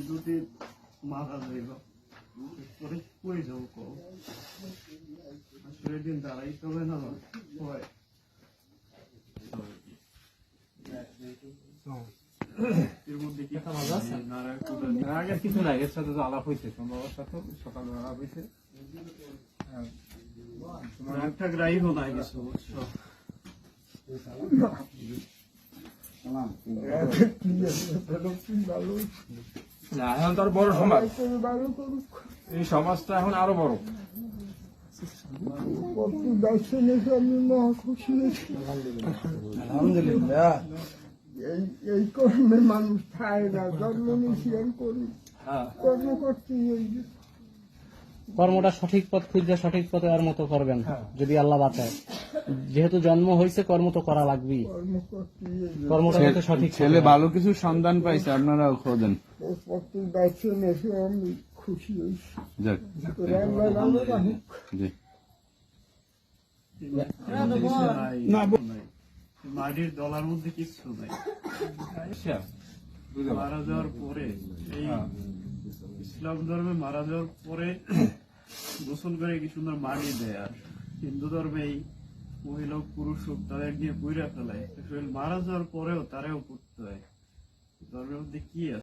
যদি মারা যাইব পরে কই যাবো কও আসলে দিন দাঁড়াইতে হবে না হয় আগের কিছু নাই, এর সাথে তো আলাপ হয়েছে, সম্ভবত সাথে সকালে আলাপ হয়েছে। একটা গ্রাহী নাই কিছু বুঝছো না, এখন তো আরো বড় সমাজ, এই সমাজটা এখন আরো বড়। আলহামদুলিল্লাহ। এই কর্মে মানুষ খায় না, জন্ম নিষেধ করি কর্ম করতে কর্মটা সঠিক পথ খুঁজে সঠিক পথে আর মতো করবেন যদি আল্লাহ বাঁচায়। যেহেতু জন্ম হয়েছে কর্ম তো করা লাগবেই, কর্ম করতে কর্মটা যাতে সঠিক ছেলে ভালো কিছু সন্ধান পাইছে, আপনারাও খোঁজেন। বাইছেন এসে আমি খুশি হয়েছি। যাক, আল্লাহ ভালো রাখুক। জি। মাটির দলার মধ্যে কিচ্ছু নাই। মারা যাওয়ার পরে এই ইসলাম ধর্মে মারা যাওয়ার পরে গোসল করে কি সুন্দর মাটি দেয়, আর হিন্দু ধর্মে এই মহিলা পুরুষ হোক তাদের দিয়ে পুইরা ফেলায়, মারা যাওয়ার পরেও তারাও করতে হয়। ধর্মের মধ্যে কি আছে?